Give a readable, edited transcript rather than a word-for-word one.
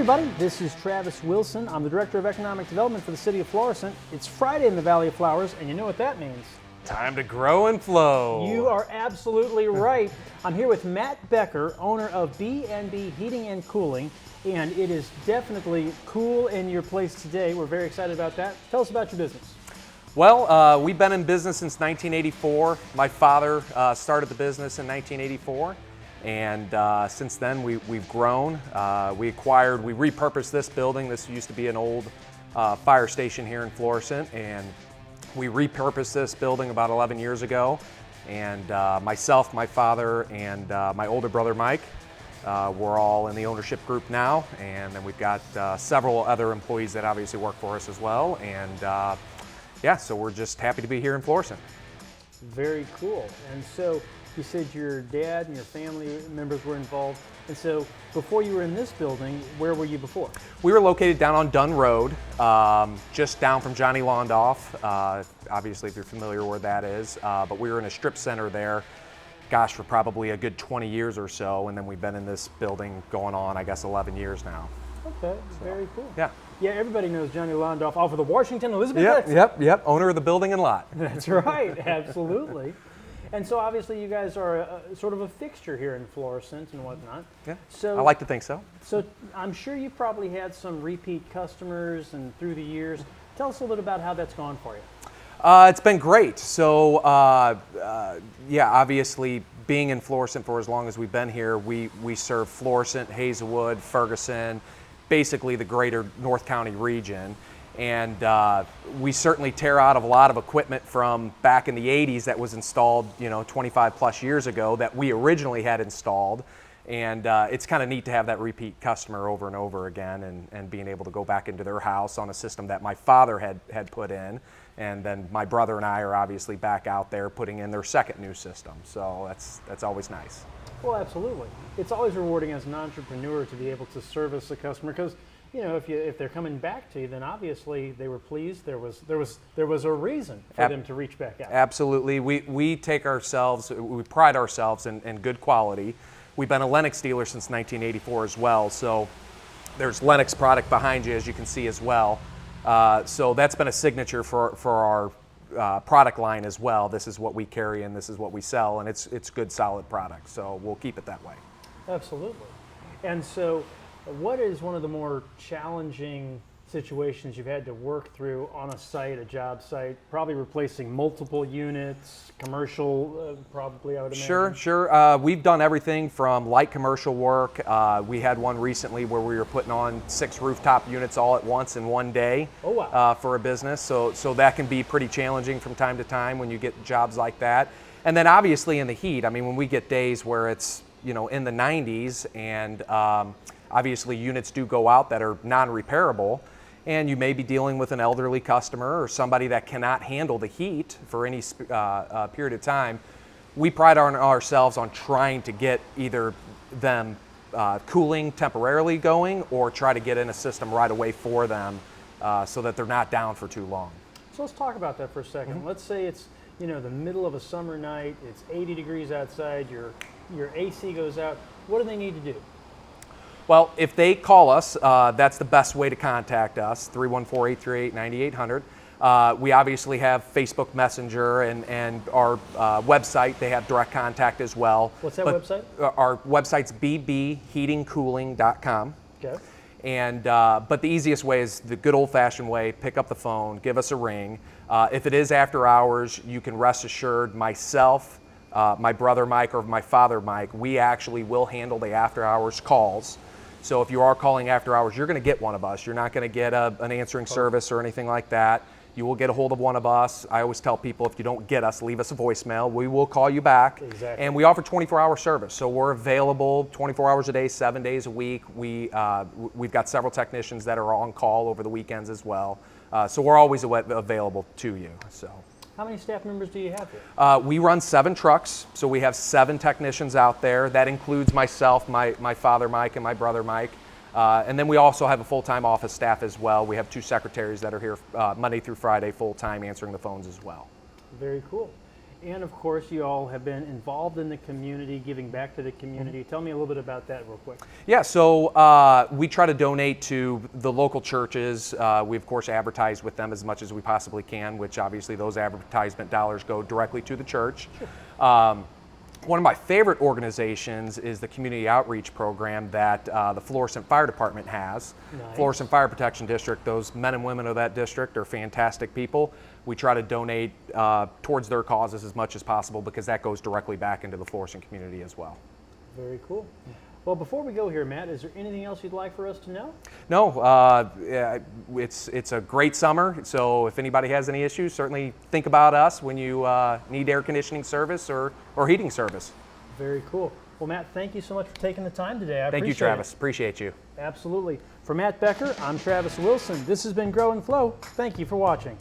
everybody, this is Travis Wilson. I'm the Director of Economic Development for the City of Florissant. It's Friday in the Valley of Flowers, and you know what that means. Time to grow and flow. You are absolutely right. I'm here with Matt Becker, owner of B&B Heating and Cooling, and it is definitely cool in your place today. We're very excited about that. Tell us about your business. Well, we've been in business since 1984. My father started the business in 1984, and since then we've grown. We repurposed this building. This used to be an old fire station here in Florissant, and we repurposed this building about 11 years ago. And myself, my father, and my older brother Mike, we're all in the ownership group now, and then we've got several other employees that obviously work for us as well. And yeah, so we're just happy to be here in Florissant. Very cool. And so you said your dad and your family members were involved. And so before you were in this building, where were you before? We were located down on Dunn Road, just down from Johnny Londoff. Obviously, if you're familiar where that is. But we were in a strip center there, gosh, for probably a good 20 years or so. And then we've been in this building going on, I guess, 11 years now. Okay, very cool. Yeah. Yeah, everybody knows Johnny Londoff off of the Washington Elizabeth. Yep. Owner of the building and lot. That's right, absolutely. And so obviously you guys are sort of a fixture here in Florissant and whatnot. Yeah, so I like to think so. So I'm sure you probably had some repeat customers and through the years. Tell us a little bit about how that's gone for you. It's been great. So yeah, obviously being in Florissant for as long as we've been here, we serve Florissant, Hazelwood, Ferguson, basically the greater North County region. And we certainly tear out of a lot of equipment from back in the 80s that was installed, 25 plus years ago that we originally had installed. And it's kind of neat to have that repeat customer over and over again and being able to go back into their house on a system that my father had put in. And then my brother and I are obviously back out there putting in their second new system. So that's always nice. Well, absolutely. It's always rewarding as an entrepreneur to be able to service a customer because, if they're coming back to you, then obviously they were pleased. There was a reason for them to reach back out. Absolutely. We pride ourselves in good quality. We've been a Lennox dealer since 1984 as well. So there's Lennox product behind you, as you can see as well. So that's been a signature for our product line as well. This is what we carry and this is what we sell, and it's good, solid product. So we'll keep it that way. Absolutely. And so what is one of the more challenging situations you've had to work through on a job site? Probably replacing multiple units, commercial, probably, I would imagine. Sure. We've done everything from light commercial work. We had one recently where we were putting on 6 rooftop units all at once in one day. Oh, wow. For a business. So that can be pretty challenging from time to time when you get jobs like that. And then obviously in the heat, when we get days where it's in the 90s and obviously units do go out that are non-repairable, and you may be dealing with an elderly customer or somebody that cannot handle the heat for any period of time. We pride ourselves on trying to get either them cooling temporarily going or try to get in a system right away for them so that they're not down for too long. So let's talk about that for a second. Mm-hmm. Let's say it's the middle of a summer night, it's 80 degrees outside, your AC goes out. What do they need to do? Well, if they call us, that's the best way to contact us, 314-838-9800. We obviously have Facebook Messenger and our website. They have direct contact as well. What's that website? Our website's bbheatingcooling.com. Okay. And but the easiest way is the good old-fashioned way. Pick up the phone, give us a ring. If it is after hours, you can rest assured myself, my brother Mike, or my father Mike, we actually will handle the after-hours calls. So if you are calling after hours, you're going to get one of us. You're not going to get an answering service or anything like that. You will get a hold of one of us. I always tell people, if you don't get us, leave us a voicemail. We will call you back. Exactly. And we offer 24-hour service. So we're available 24 hours a day, 7 days a week. We've got several technicians that are on call over the weekends as well. So we're always available to you. So. How many staff members do you have here? We run 7 trucks, so we have 7 technicians out there. That includes myself, my father Mike, and my brother Mike. And then we also have a full-time office staff as well. We have 2 secretaries that are here Monday through Friday full-time answering the phones as well. Very cool. And of course, you all have been involved in the community, giving back to the community. Tell me a little bit about that real quick. Yeah, so we try to donate to the local churches. We, of course, advertise with them as much as we possibly can, which obviously those advertisement dollars go directly to the church. One of my favorite organizations is the community outreach program that the Florissant Fire Department has. Nice. Florissant Fire Protection District, those men and women of that district are fantastic people. We try to donate towards their causes as much as possible because that goes directly back into the Florissant community as well. Very cool. Well, before we go here, Matt, is there anything else you'd like for us to know? No, it's a great summer, so if anybody has any issues, certainly think about us when you need air conditioning service or heating service. Very cool. Well, Matt, thank you so much for taking the time today. I Thank you, appreciate Travis. it. Appreciate you. Absolutely. For Matt Becker, I'm Travis Wilson. This has been GroWinFLO. Thank you for watching.